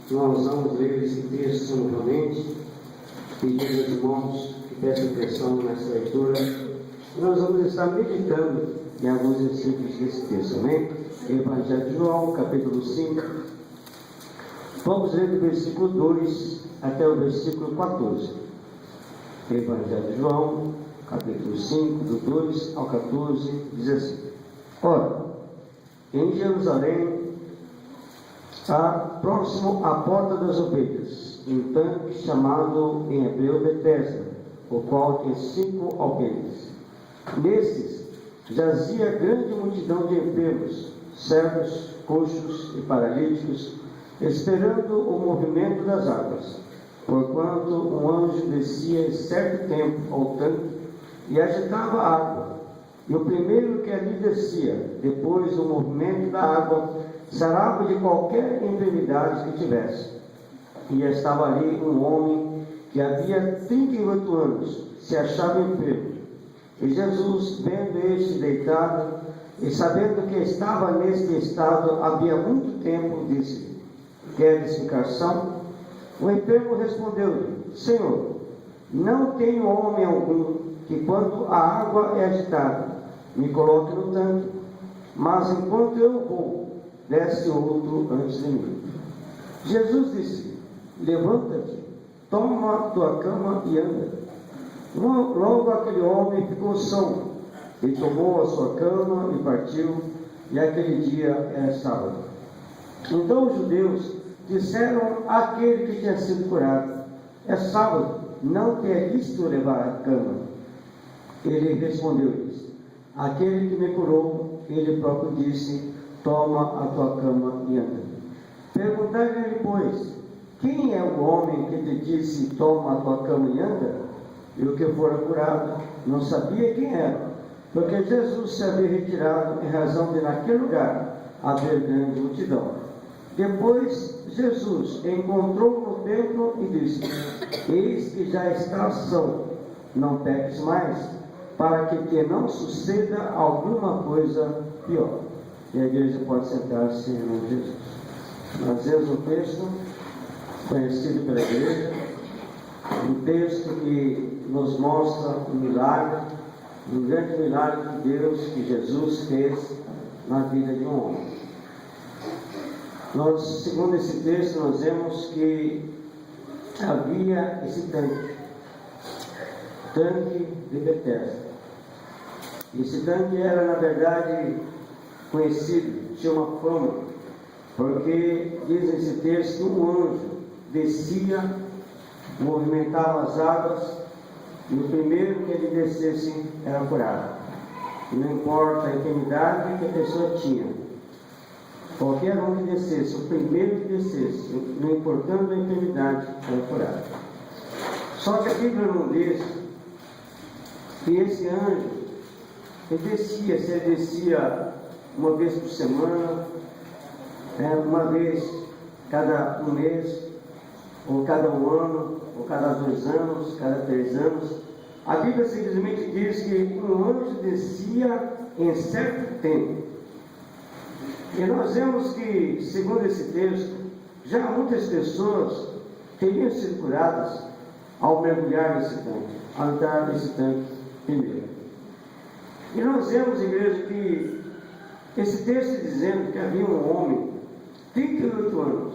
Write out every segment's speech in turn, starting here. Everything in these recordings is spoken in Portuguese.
Nós vamos ler esse texto novamente, pedir aos irmãos que prestem atenção nessa leitura. Nós vamos estar meditando em alguns versículos desse texto, amém? Evangelho de João, capítulo 5. Vamos ler do versículo 2 até o versículo 14. Evangelho de João, capítulo 5, do 2 ao 14, diz assim: Ora, em Jerusalém, próximo à porta das ovelhas, um tanque chamado em hebreu Betesda, o qual tem 5 alqueires. Nesses jazia grande multidão de enfermos, cegos, coxos e paralíticos, esperando o movimento das águas. Porquanto um anjo descia em certo tempo ao tanque e agitava a água, e o primeiro que ali descia, depois do movimento da água, sarava de qualquer enfermidade que tivesse. E estava ali um homem que havia 38 anos, se achava enfermo. E Jesus, vendo este deitado, e sabendo que estava neste estado havia muito tempo, disse: Queres ficar são? O enfermo respondeu-lhe: Senhor, não tenho homem algum que, quando a água é agitada, me coloque no tanque, mas enquanto eu vou, desce outro antes de mim. Jesus disse: Levanta-te, toma tua cama e anda. Logo aquele homem ficou são, e tomou a sua cama e partiu, e aquele dia era sábado. Então os judeus disseram àquele que tinha sido curado: É sábado, não te é lícito levar a cama. Ele respondeu-lhes: Aquele que me curou, ele próprio disse: Toma a tua cama e anda. Perguntaram-lhe, pois: Quem é o homem que te disse: Toma a tua cama e anda? E o que fora curado não sabia quem era, porque Jesus se havia retirado em razão de naquele lugar haver grande multidão. Depois Jesus encontrou no templo e disse: Eis que já estás são, não peques mais, para que te não suceda alguma coisa pior. E a igreja pode sentar-se em nome de Jesus. Nós vemos um texto conhecido pela igreja, um texto que nos mostra um milagre, um grande milagre de Deus que Jesus fez na vida de um homem. Segundo esse texto, nós vemos que havia esse tanque de Betesda. Esse tanque era, na verdade, conhecido, tinha uma fama, porque diz esse texto que um anjo descia, movimentava as águas, e o primeiro que ele descesse era curado. E não importa a enfermidade que a pessoa tinha, qualquer um que descesse, o primeiro que descesse, não importando a enfermidade, era curado. Só que a Bíblia não diz que esse anjo, ele descia, se ele descia uma vez por semana, uma vez cada um mês, ou cada um ano, ou cada 2 anos, cada 3 anos. A Bíblia simplesmente diz que um anjo descia em certo tempo. E nós vemos que, segundo esse texto, já muitas pessoas teriam sido curadas ao mergulhar nesse tanque, ao entrar nesse tanque primeiro. E nós vemos, igreja, que esse texto dizendo que havia um homem, 38 anos,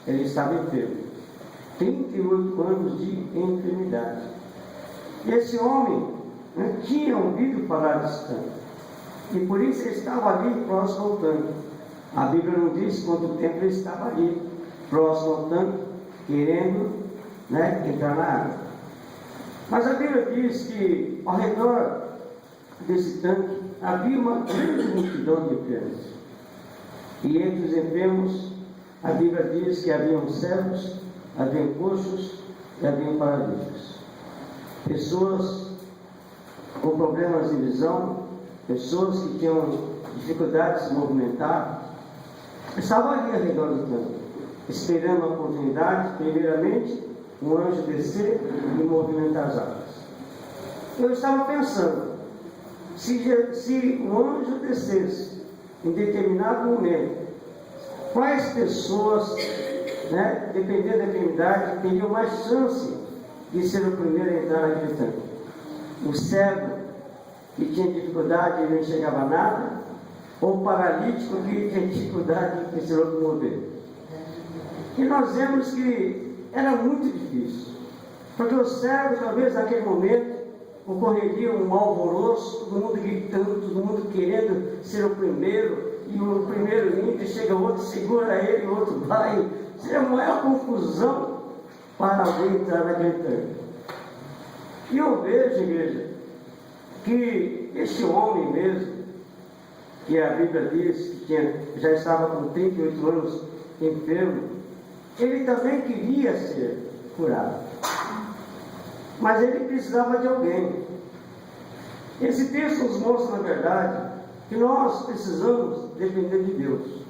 ele estava enfermo, 38 anos de enfermidade. E esse homem tinha ouvido falar desse tanque, e por isso ele estava ali próximo ao tanque. A Bíblia não diz quanto tempo ele estava ali próximo ao tanque, querendo entrar na água. Mas a Bíblia diz que ao redor desse tanque havia uma grande multidão de enfermos. E entre os enfermos, a Bíblia diz que haviam cegos, haviam coxos e haviam paralíticos. Pessoas com problemas de visão, pessoas que tinham dificuldades de se movimentar, estavam ali ao redor do tanque, esperando a oportunidade, primeiramente, um anjo descer e movimentar as águas. Eu estava pensando, se um anjo descesse em determinado momento, quais pessoas né, dependendo da enfermidade, teriam mais chance de ser o primeiro a entrar naquele tanque. O cego, que tinha dificuldade e não enxergava nada, ou o paralítico que tinha dificuldade de se locomover. E nós vemos que era muito difícil, porque o cego, talvez naquele momento, ocorreria um alvoroço, todo mundo gritando, todo mundo querendo ser o primeiro, e o primeiro indo, chega o outro, segura ele, o outro vai. Seria uma maior confusão para alguém entrar naquele tanque. E eu vejo, igreja, que este homem mesmo, que a Bíblia diz que já estava com 38 anos enfermo, ele também queria ser curado. Mas ele precisava de alguém. Esse texto nos mostra, na verdade, que nós precisamos depender de Deus.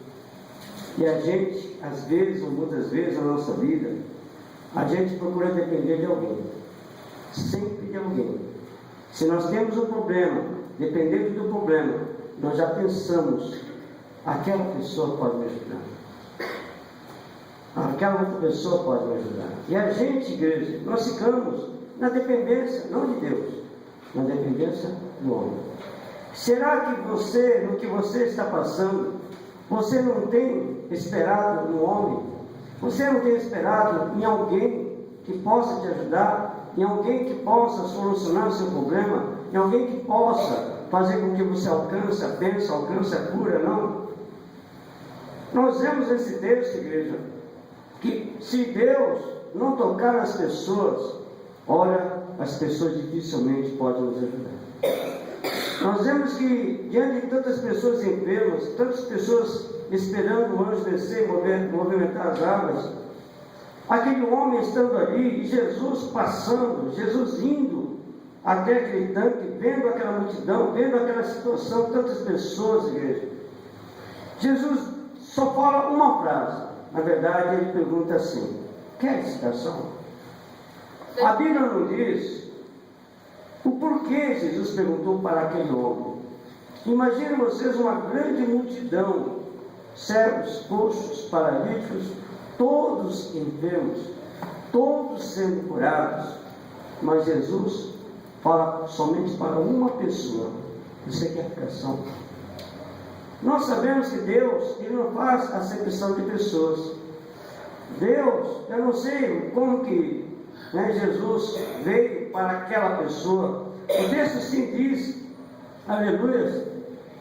E a gente, às vezes, ou muitas vezes na nossa vida, a gente procura depender de alguém. Sempre de alguém. Se nós temos um problema, dependendo do problema, nós já pensamos, aquela pessoa pode me ajudar. Aquela outra pessoa pode me ajudar. E a gente, igreja, nós ficamos na dependência, não de Deus, na dependência do homem. Será que você, no que você está passando, você não tem esperado no homem? Você não tem esperado em alguém que possa te ajudar? Em alguém que possa solucionar o seu problema? Em alguém que possa fazer com que você alcance a bênção, alcance a cura? Não. Nós vemos nesse texto, igreja, que se Deus não tocar nas pessoas, olha, as pessoas dificilmente podem nos ajudar. Nós vemos que, diante de tantas pessoas enfermas, tantas pessoas esperando o anjo descer e movimentar as águas, aquele homem estando ali, e Jesus passando, Jesus indo até aquele tanque, vendo aquela multidão, vendo aquela situação, tantas pessoas, igreja. Jesus só fala uma frase. Na verdade, ele pergunta assim: quer explicação? A Bíblia não diz o porquê Jesus perguntou para aquele homem. Imaginem vocês uma grande multidão, cegos, coxos, paralíticos, todos enfermos, todos sendo curados, mas Jesus fala somente para uma pessoa: você quer explicação? Nós sabemos que Deus, Ele não faz acepção de pessoas. Deus, eu não sei como que Jesus veio para aquela pessoa. O texto sim diz, aleluia,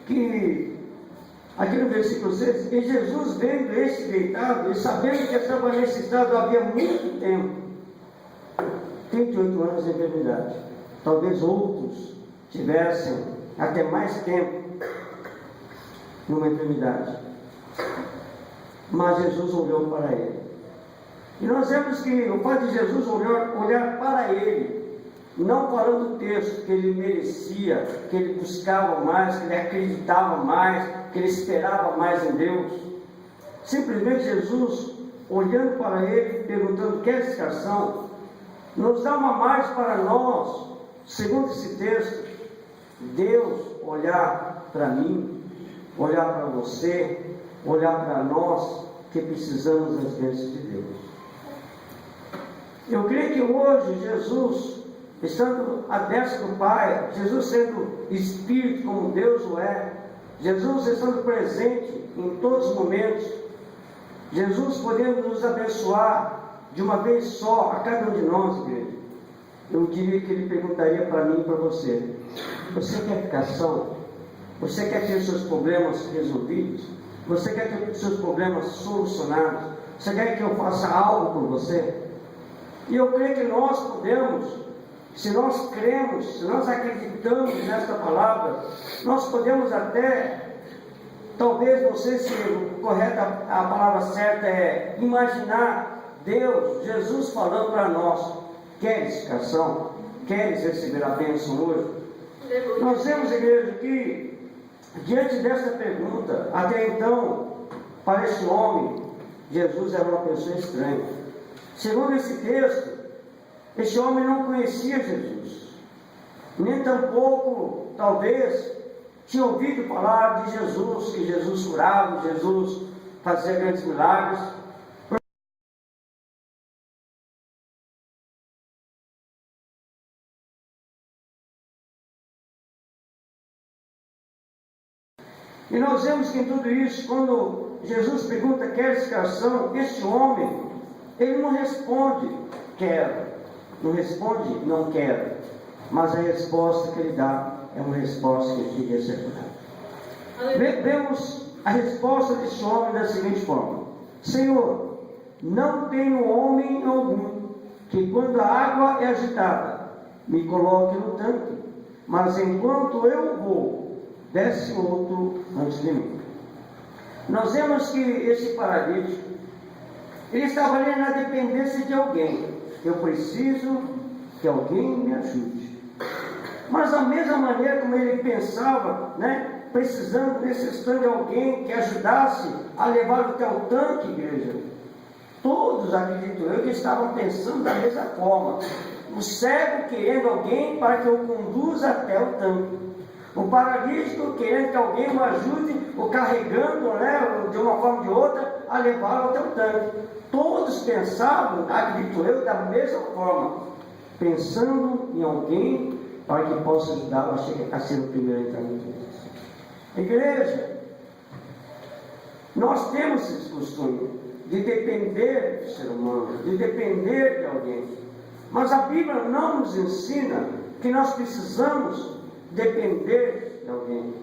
que aqui no versículo 6, e Jesus vendo este deitado, e sabendo que estava nesse estado havia muito tempo, 38 anos de enfermidade. Talvez outros tivessem até mais tempo numa enfermidade. Mas Jesus olhou para ele. E nós vemos que o fato de Jesus olhar para ele, não falando o texto que ele merecia, que ele buscava mais, que ele acreditava mais, que ele esperava mais em Deus. Simplesmente Jesus olhando para ele, perguntando: quer explicação? Nos dá uma margem para nós, segundo esse texto, Deus olhar para mim, olhar para você, olhar para nós que precisamos das bênçãos de Deus. Eu creio que hoje Jesus, estando à destra do Pai, Jesus sendo Espírito como Deus o é, Jesus estando presente em todos os momentos, Jesus podendo nos abençoar de uma vez só a cada um de nós, igreja. Eu diria que Ele perguntaria para mim e para você: você quer explicação? Você quer ter seus problemas resolvidos? Você quer ter seus problemas solucionados? Você quer que eu faça algo por você? E eu creio que nós podemos, se nós cremos, se nós acreditamos nesta palavra, nós podemos até, talvez não sei se correta a palavra certa é imaginar Deus, Jesus falando para nós: queres explicação? Queres receber a bênção hoje? Nós vemos, igreja, que diante dessa pergunta, até então, para esse homem, Jesus era uma pessoa estranha. Segundo esse texto, esse homem não conhecia Jesus, nem tampouco, talvez, tinha ouvido falar de Jesus, que Jesus curava, Jesus fazia grandes milagres. E nós vemos que em tudo isso, quando Jesus pergunta, queres ficar são? Este homem, ele não responde, quero. Não responde, não quero. Mas a resposta que ele dá é uma resposta que ele queria ser curado. Vemos a resposta desse homem da seguinte forma: Senhor, não tenho homem algum que quando a água é agitada, me coloque no tanque, mas enquanto eu vou, desce outro antes de mim. Nós vemos que esse paralítico, ele estava ali na dependência de alguém. Eu preciso que alguém me ajude. Mas da mesma maneira como ele pensava, precisando, necessitando de alguém que ajudasse a levar até o tanque, igreja, todos, acredito eu, que estavam pensando da mesma forma. O cego querendo alguém para que o conduza até o tanque. O paralítico querendo que alguém o ajude, ou carregando, de uma forma ou de outra, a levá-lo até o tanque. Todos pensavam, acredito eu, da mesma forma, pensando em alguém para que possa ajudá-lo a ser o primeiro a entrar no tanque. Igreja, nós temos esse costume de depender do ser humano, de depender de alguém. Mas a Bíblia não nos ensina que nós precisamos depender de alguém.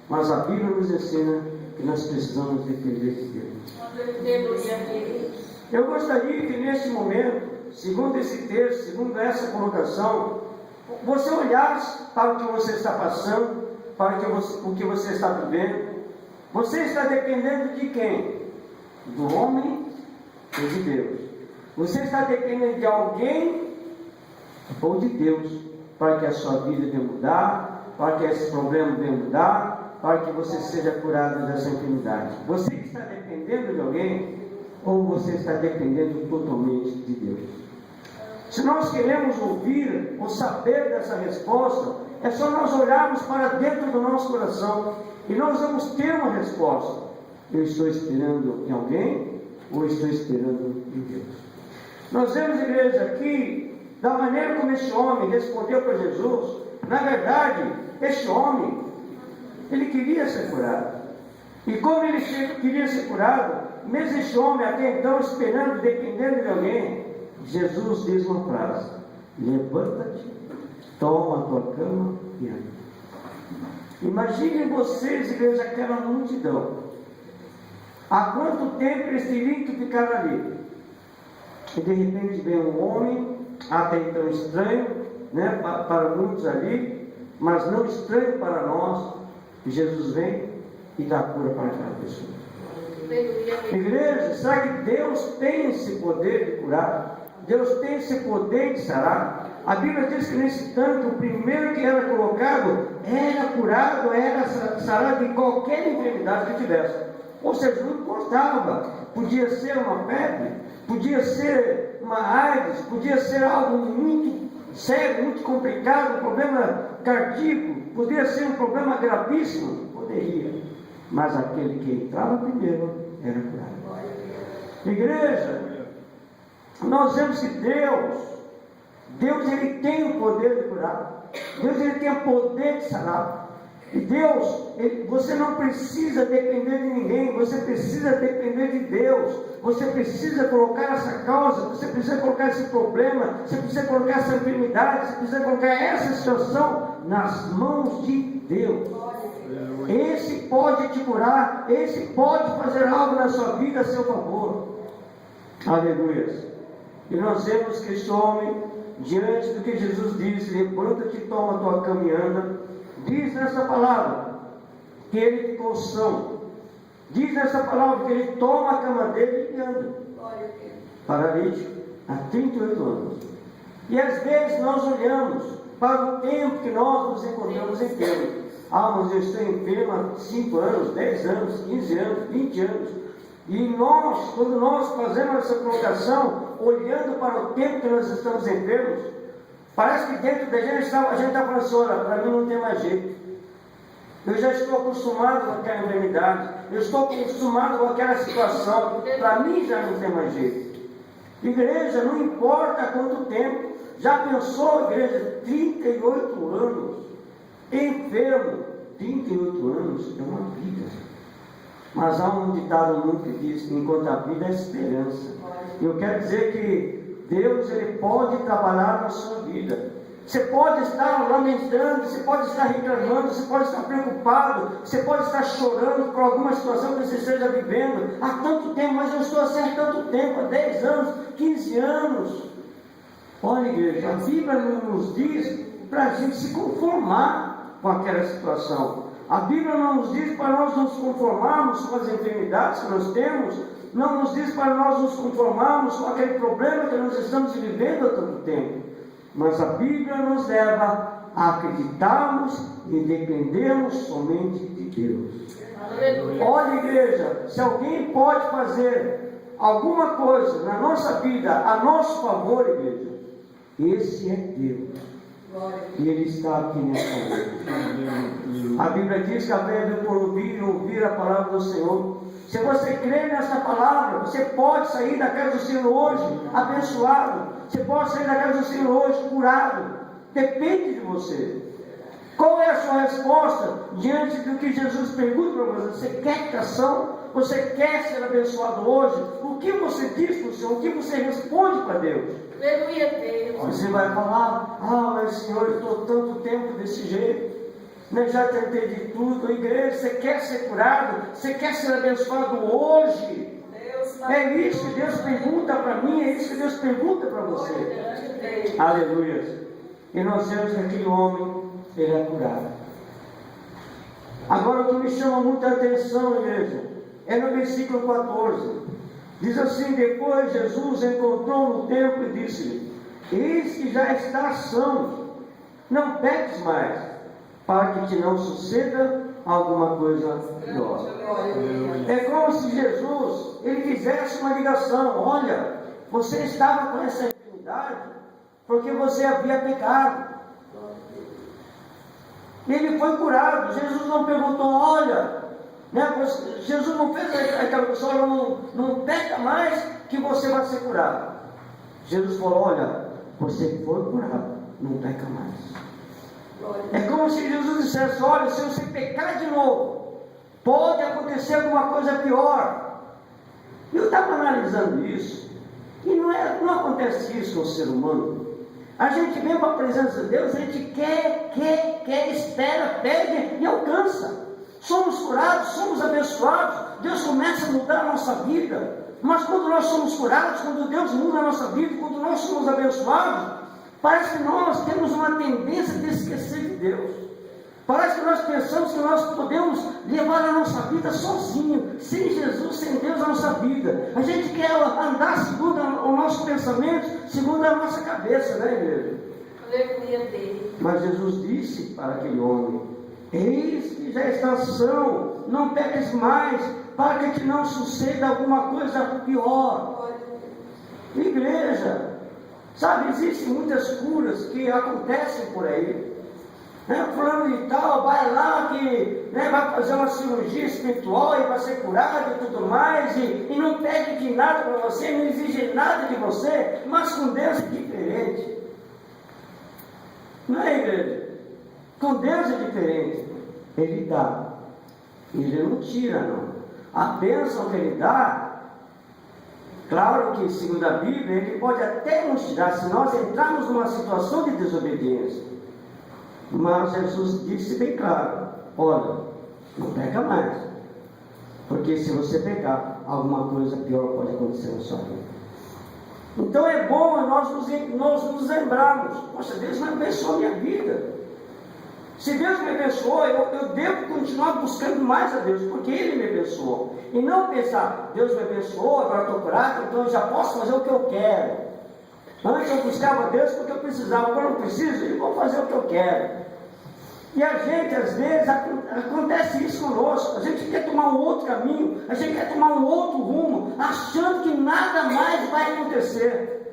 Mas a Bíblia nos ensina que nós precisamos depender de Deus. Eu gostaria que neste momento, segundo esse texto, segundo essa colocação, você olhasse para o que você está passando, para o que você está vivendo. Você está dependendo de quem? Do homem ou de Deus? Você está dependendo de alguém ou de Deus para que a sua vida venha mudar, para que esse problema venha mudar, para que você seja curado dessa enfermidade? Você está dependendo de alguém ou você está dependendo totalmente de Deus? Se nós queremos ouvir ou saber dessa resposta, é só nós olharmos para dentro do nosso coração e nós vamos ter uma resposta. Eu estou esperando em alguém ou estou esperando em Deus? Nós vemos, igreja, aqui, da maneira como este homem respondeu para Jesus. Na verdade, este homem, ele queria ser curado. E como ele queria ser curado, mesmo este homem até então esperando, dependendo de alguém, Jesus diz uma frase: levanta-te, toma a tua cama e anda. Imaginem vocês, igreja, aquela multidão. Há quanto tempo eles teriam que ficar ali? E de repente vem um homem, até então estranho, para muitos ali, mas não estranho para nós. E Jesus vem e dá cura para aquela pessoa. Igreja, será que Deus tem esse poder de curar? Deus tem esse poder de sarar? A Bíblia diz que nesse tanque, o primeiro que era colocado, era curado, era sarado de qualquer enfermidade que tivesse. Ou seja, não importava. Podia ser uma febre, podia ser uma AIDS, podia ser algo muito sério, muito complicado, um problema cardíaco, podia ser um problema gravíssimo, poderia. Mas aquele que entrava primeiro era curado. Igreja, nós vemos que Deus ele tem o poder de curar. Deus ele tem o poder de sarar. E Deus, você não precisa depender de ninguém, você precisa depender de Deus. Você precisa colocar essa causa, você precisa colocar esse problema, você precisa colocar essa enfermidade, você precisa colocar essa situação nas mãos de Deus. Esse pode te curar, esse pode fazer algo na sua vida a seu favor. Aleluia. E nós vemos que este homem, diante do que Jesus disse, levanta-te, toma a tua cama e anda, diz nessa palavra que ele ficou são. Diz nessa palavra que ele toma a cama dele e anda. Paralítico, há 38 anos. E às vezes nós olhamos para o tempo que nós nos encontramos enfermos. Mas eu estou enfermo há 5 anos, 10 anos, 15 anos, 20 anos. E nós, quando nós fazemos essa colocação, olhando para o tempo que nós estamos enfermos, parece que dentro da gente a gente está falando assim: olha, para mim não tem mais jeito. Eu já estou acostumado com aquela enfermidade, eu estou acostumado com aquela situação, para mim já não tem mais jeito. Igreja, não importa quanto tempo, já pensou, igreja, 38 anos, enfermo, 38 anos é uma vida. Mas há um ditado muito que diz: enquanto a vida é esperança. Eu quero dizer que Deus, Ele pode trabalhar na sua vida. Você pode estar lamentando, você pode estar reclamando, você pode estar preocupado, você pode estar chorando por alguma situação que você esteja vivendo há tanto tempo, mas eu estou assim há tanto tempo, há 10 anos, 15 anos. Olha, igreja, a Bíblia não nos diz para a gente se conformar com aquela situação. A Bíblia não nos diz para nós nos conformarmos com as enfermidades que nós temos, não nos diz para nós nos conformarmos com aquele problema que nós estamos vivendo há tanto tempo. Mas a Bíblia nos leva a acreditarmos e dependermos somente de Deus. Olha, igreja, se alguém pode fazer alguma coisa na nossa vida a nosso favor, igreja, esse é Deus. E Ele está aqui nessa noite. A Bíblia diz que a fé vem por ouvir e ouvir a palavra do Senhor. Se você crê nessa palavra, você pode sair da casa do Senhor hoje abençoado. Você pode sair da casa do Senhor hoje curado. Depende de você. Qual é a sua resposta diante do que Jesus pergunta para você? Você quer criação? Você quer ser abençoado hoje? O que você diz para o Senhor? O que você responde para Deus? Aleluia, Deus. Você vai falar: mas Senhor, eu estou tanto tempo desse jeito. Eu já tentei de tudo. Igreja, você quer ser curado? Você quer ser abençoado hoje? É isso que Deus pergunta para mim, é isso que Deus pergunta para você. Aleluia. E nós vemos que aquele homem, ele é curado. Agora, o que me chama muita atenção, igreja, é no versículo 14. Diz assim: depois Jesus encontrou no templo e disse-lhe: eis que já estás são, não peques mais, para que te não suceda alguma coisa pior. É como se Jesus, ele fizesse uma ligação: olha, você estava com essa enfermidade porque você havia pecado. Ele foi curado. Jesus não perguntou: olha, Jesus não fez aquela pessoa, não peca mais que você vai ser curado. Jesus falou: olha, você foi curado, não peca mais. É como se Jesus dissesse: olha, se você pecar de novo, pode acontecer alguma coisa pior. Eu estava analisando isso, e não acontece isso com o ser humano. A gente vem para a presença de Deus, a gente quer, espera, pede e alcança. Somos curados, somos abençoados, Deus começa a mudar a nossa vida. Mas quando nós somos curados, quando Deus muda a nossa vida, quando nós somos abençoados, parece que nós temos uma tendência de esquecer de Deus. Parece que nós pensamos que nós podemos levar a nossa vida sozinho, sem Jesus, sem Deus na nossa vida. A gente quer andar segundo o nosso pensamento, segundo a nossa cabeça, né, igreja? Aleluia, Deus. Mas Jesus disse para aquele homem: eis que já estás são, não peques mais, para que te não suceda alguma coisa pior. Igreja, sabe, existem muitas curas que acontecem por aí. Fulano de tal vai lá que vai fazer uma cirurgia espiritual e vai ser curado e tudo mais, e não pede de nada para você, não exige nada de você, mas com Deus é diferente. Não é, igreja? Com Deus é diferente. Ele dá, Ele não tira, não. A bênção que Ele dá, claro que segundo a Bíblia, Ele pode até nos tirar se nós entrarmos numa situação de desobediência. Mas Jesus disse bem claro: olha, não peca mais, porque se você pecar, alguma coisa pior pode acontecer na sua vida. Então é bom nós nos lembrarmos: poxa, Deus me abençoou a minha vida. Se Deus me abençoou, eu devo continuar buscando mais a Deus, porque Ele me abençoou. E não pensar: Deus me abençoou, agora estou curado, então eu já posso fazer o que eu quero. Antes eu buscava Deus porque eu precisava, agora eu não preciso, e vou fazer o que eu quero. E a gente, às vezes, acontece isso conosco. A gente quer tomar um outro caminho, a gente quer tomar um outro rumo, achando que nada mais vai acontecer.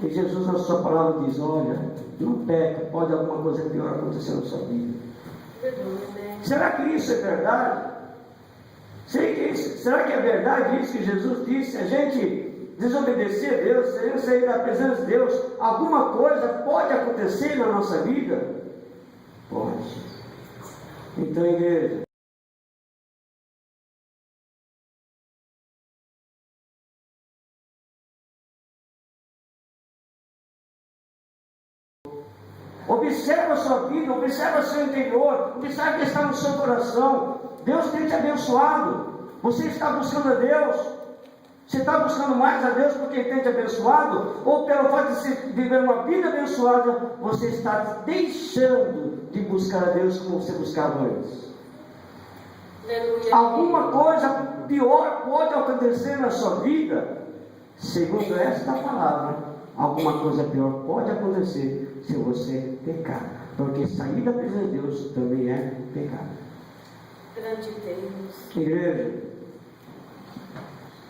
E Jesus, na sua palavra, diz: olha, não peca, pode alguma coisa pior acontecer na sua vida. Será que isso é verdade? Será que é verdade isso que Jesus disse? A gente desobedecer a Deus, se a gente sair da presença de Deus, alguma coisa pode acontecer na nossa vida? Pode. Então, igreja, observa a sua vida, observa o seu interior, observa o que está no seu coração. Deus tem te abençoado. Você está buscando a Deus? Você está buscando mais a Deus porque Ele tem te abençoado? Ou pelo fato de você viver uma vida abençoada, você está deixando de buscar a Deus como você buscava antes? Aleluia. Alguma coisa pior pode acontecer na sua vida, segundo esta palavra. Alguma coisa pior pode acontecer se você pecar, porque sair da presença de Deus também é pecado. Grande Deus. Igreja,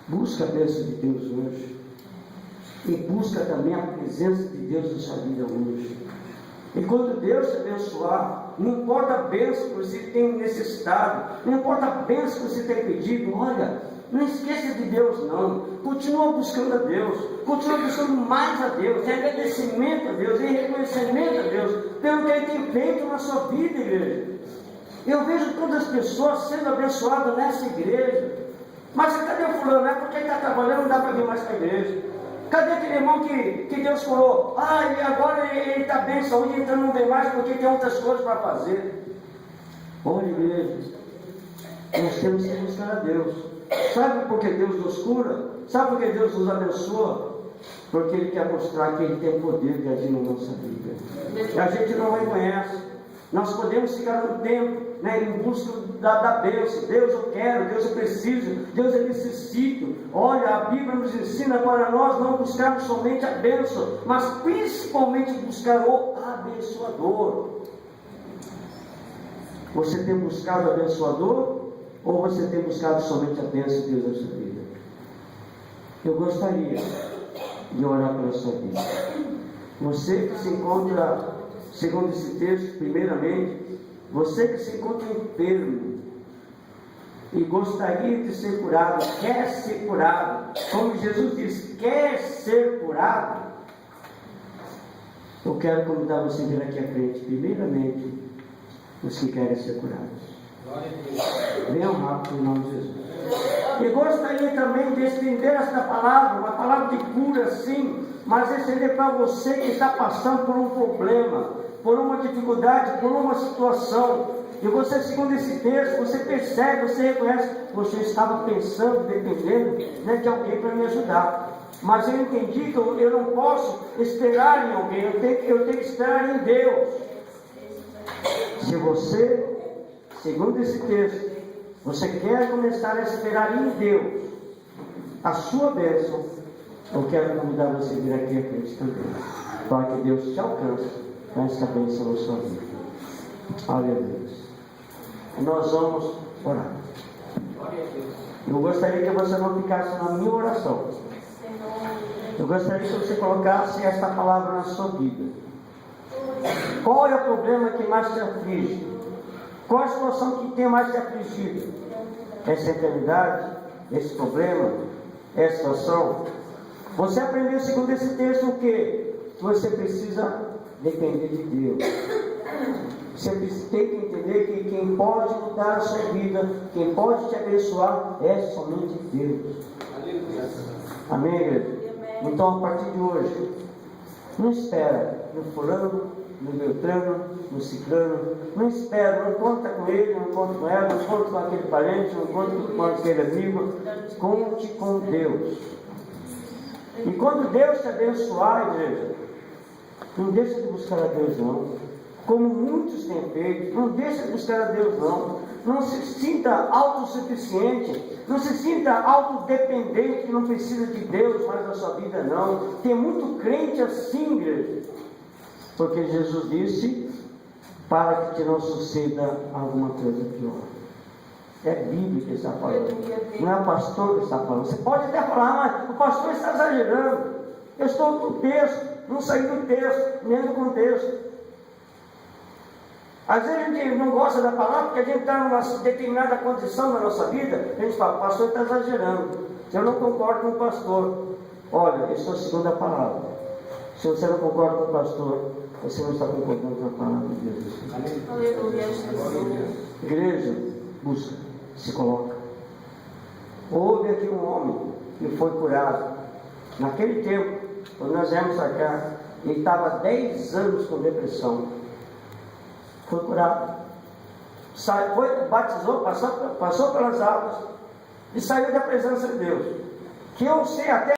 busca a bênção de Deus hoje, e busca também a presença de Deus na sua vida hoje. E quando Deus te abençoar, não importa a bênção que você tem necessitado, não importa a bênção que você tem pedido, olha, não esqueça de Deus não, continua buscando a Deus, continua buscando mais a Deus, em agradecimento a Deus, em reconhecimento a Deus, pelo que Ele tem feito na sua vida, igreja. Eu vejo todas as pessoas sendo abençoadas nessa igreja, mas cadê o fulano? É porque ele está trabalhando, não dá para vir mais para a igreja. Cadê aquele irmão que Deus falou? E agora ele está bem de saúde, então não vem mais porque tem outras coisas para fazer. Olha, igreja, nós temos que buscar a Deus. Sabe por que Deus nos cura? Sabe por que Deus nos abençoa? Porque Ele quer mostrar que Ele tem poder de agir na nossa vida. E a gente não reconhece. Nós podemos ficar um tempo em busca da bênção. Deus, eu quero, Deus, eu preciso, Deus, eu necessito. Olha, a Bíblia nos ensina para nós não buscarmos somente a bênção, mas principalmente buscar o abençoador. Você tem buscado o abençoador ou você tem buscado somente a bênção de Deus na sua vida? Eu gostaria de orar pela sua vida. Você que se encontra, segundo esse texto, primeiramente, você que se encontra enfermo e gostaria de ser curado, quer ser curado, como Jesus diz, quer ser curado, eu quero convidar você a vir aqui à frente, primeiramente, os que querem ser curados. Venham rápido em nome de Jesus. E gostaria também de estender esta palavra, uma palavra de cura sim, mas estender para você que está passando por um problema, por uma dificuldade, por uma situação. E você, segundo esse texto, você percebe, você reconhece, você estava pensando, dependendo de alguém para me ajudar. Mas eu entendi que eu não posso esperar em alguém, eu tenho que esperar em Deus. Se você, segundo esse texto, você quer começar a esperar em Deus a sua bênção, eu quero convidar você a vir aqui à frente também, para que Deus te alcance com essa bênção na sua vida. Aleluia. Nós vamos orar. Eu gostaria que você não ficasse na minha oração. Eu gostaria que você colocasse esta palavra na sua vida. Qual é o problema que mais te aflige? Qual a situação que tem mais te afligido? Essa enfermidade? Esse problema? Essa situação? Você aprendeu segundo esse texto o quê? Que você precisa depender de Deus. Você tem que entender que quem pode mudar a sua vida, quem pode te abençoar, é somente Deus. Amém, igreja? Então, a partir de hoje, não espera no fulano, no Beltrano, no Ciclano, não espera, não conta com ele, não conta com ela, não conta com aquele parente, não conta com aquele amigo, conte com Deus. E quando Deus te abençoar, igreja, não deixa de buscar a Deus não. Como muitos têm feito, não deixa de buscar a Deus não. Não se sinta autossuficiente, não se sinta autodependente, que não precisa de Deus mais na sua vida não. Tem muito crente assim, igreja. Porque Jesus disse, para que te não suceda alguma coisa pior. É Bíblia que está falando, não é o pastor que está falando. Você pode até falar, mas o pastor está exagerando. Eu estou no texto, não saí do texto, nem do contexto. Às vezes a gente não gosta da palavra porque a gente está numa determinada condição na nossa vida, a gente fala, o pastor está exagerando. Eu não concordo com o pastor. Olha, eu estou segundo a palavra. Se você não concorda com o pastor, você não está concordando com a palavra de Deus. Aleluia, Jesus. Igreja, busca, se coloca. Houve aqui um homem que foi curado. Naquele tempo, quando nós viemos para cá, ele estava 10 anos com depressão. Foi curado. Foi, batizou, passou pelas águas e saiu da presença de Deus. Que eu sei até